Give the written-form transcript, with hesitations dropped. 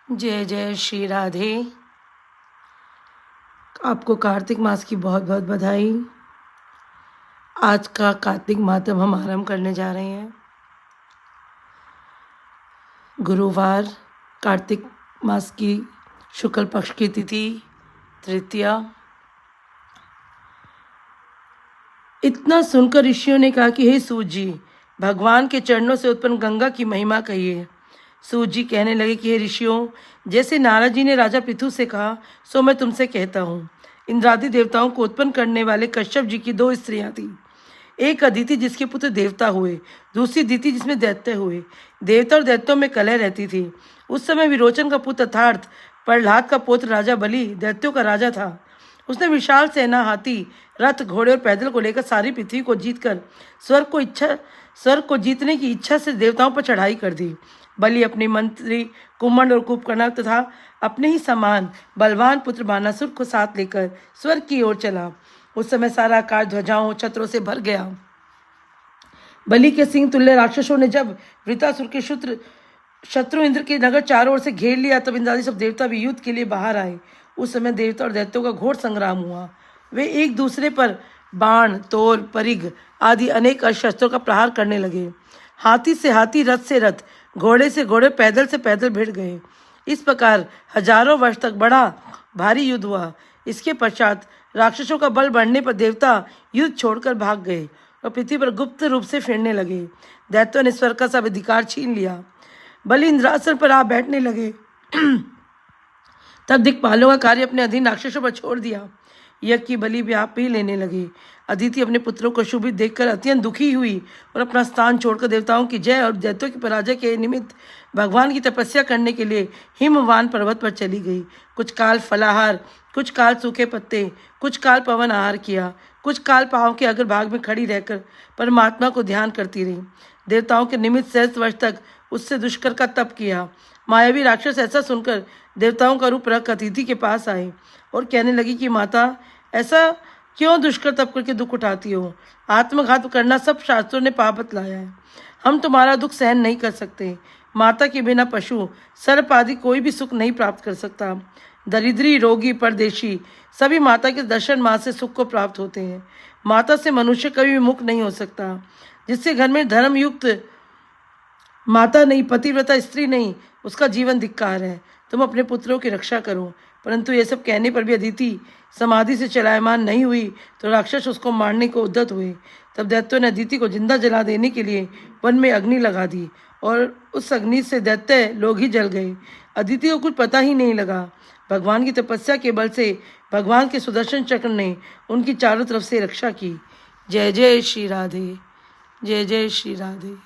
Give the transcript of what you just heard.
जय जय श्री राधे। आपको कार्तिक मास की बहुत बहुत बधाई। आज का कार्तिक मातम हम आरंभ करने जा रहे हैं। गुरुवार, कार्तिक मास की शुक्ल पक्ष की तिथि तृतीया। इतना सुनकर ऋषियों ने कहा कि हे सूत जी, भगवान के चरणों से उत्पन्न गंगा की महिमा कहिए। सूत जी कहने लगे कि हे ऋषियों, जैसे नारद जी ने राजा पृथु से कहा, सो मैं तुमसे कहता हूँ। इंद्रादि देवताओं को उत्पन्न करने वाले कश्यप जी की 2 स्त्रियां थीं। एक अदिति जिसके पुत्र देवता हुए, दूसरी दिति जिसमें दैत्य हुए। देवता और दैत्यों में कलह रहती थी। उस समय विरोचन का पुत्र अर्थात प्रहलाद का पुत्र राजा बलि दैत्यों का राजा था। उसने विशाल सेना, हाथी, रथ, घोड़े और पैदल को लेकर सारी पृथ्वी को जीतकर स्वर्ग को जीतने की इच्छा से देवताओं पर चढ़ाई कर दी। बलि अपने मंत्री कुम्मंड और कुंभकर्ण तथा अपने ही समान बलवान पुत्र बानासुर को साथ लेकर स्वर्ग की ओर चला। उस समय सारा आकाश ध्वजाओं छत्रों से भर गया। बलि के सिंह तुल्य राक्षसों ने जब वृतासुर के शत्रु इंद्र के नगर चारों ओर से घेर लिया, तब इंद्रादि सब देवता भी युद्ध के लिए बाहर आए। उस समय देवता और दैत्यों का घोर संग्राम हुआ। वे एक दूसरे पर बाण, तोर, परिघ आदि अनेक शस्त्रों का प्रहार करने लगे। हाथी से हाथी, रथ से रथ, घोड़े से घोड़े, पैदल से पैदल भिड़ गए। इस प्रकार हजारों वर्ष तक बड़ा भारी युद्ध हुआ। इसके पश्चात राक्षसों का बल बढ़ने पर देवता युद्ध छोड़कर भाग गए और पृथ्वी पर गुप्त रूप से फिरने लगे। दैत्यों ने स्वर्ग का सब अधिकार छीन लिया। बलि इंद्रासन पर आ बैठने लगे। तब दिक्पालों का कार्य अपने अधीन राक्षसों पर छोड़ दिया। यज्ञ की बलि भी आप ही लेने लगे। अदिति अपने पुत्रों को शुभित देखकर अत्यंत दुखी हुई और अपना स्थान छोड़कर देवताओं की जय और दैत्यों की पराजय के निमित्त भगवान की तपस्या करने के लिए हिमवान पर्वत पर चली गई। कुछ काल फलाहार, कुछ काल सूखे पत्ते, कुछ काल पवन आहार किया, कुछ काल पांव के अग्रभाग में खड़ी रहकर परमात्मा को ध्यान करती रही। देवताओं के निमित्त 7 वर्ष तक उससे दुष्कर का तप किया। मायावी राक्षस ऐसा सुनकर देवताओं का रूप रख अतिथि के पास आए और कहने लगी कि माता, ऐसा क्यों दुष्कर तप करके दुख उठाती हो? आत्मघात करना सब शास्त्रों ने पाप बतलाया है। हम तुम्हारा दुख सहन नहीं कर सकते। माता के बिना पशु, सर्प आदि कोई भी सुख नहीं प्राप्त कर सकता। दरिद्री, रोगी, परदेशी सभी माता के दर्शन माँ से सुख को प्राप्त होते हैं। माता से मनुष्य कभी भी मुक्त नहीं हो सकता। जिससे घर में धर्मयुक्त माता नहीं, पतिव्रता स्त्री नहीं, उसका जीवन धिक्कार है। तुम अपने पुत्रों की रक्षा करो। परंतु ये सब कहने पर भी अदिति समाधि से चलायमान नहीं हुई तो राक्षस उसको मारने को उद्यत हुए। तब दैत्यों ने अदिति को जिंदा जला देने के लिए वन में अग्नि लगा दी और उस अग्नि से दैत्य लोग ही जल गए। अदिति को कुछ पता ही नहीं लगा। भगवान की तपस्या के बल से भगवान के सुदर्शन चक्र ने उनकी चारों तरफ से रक्षा की। जय जय श्री राधे। जय जय श्री राधे।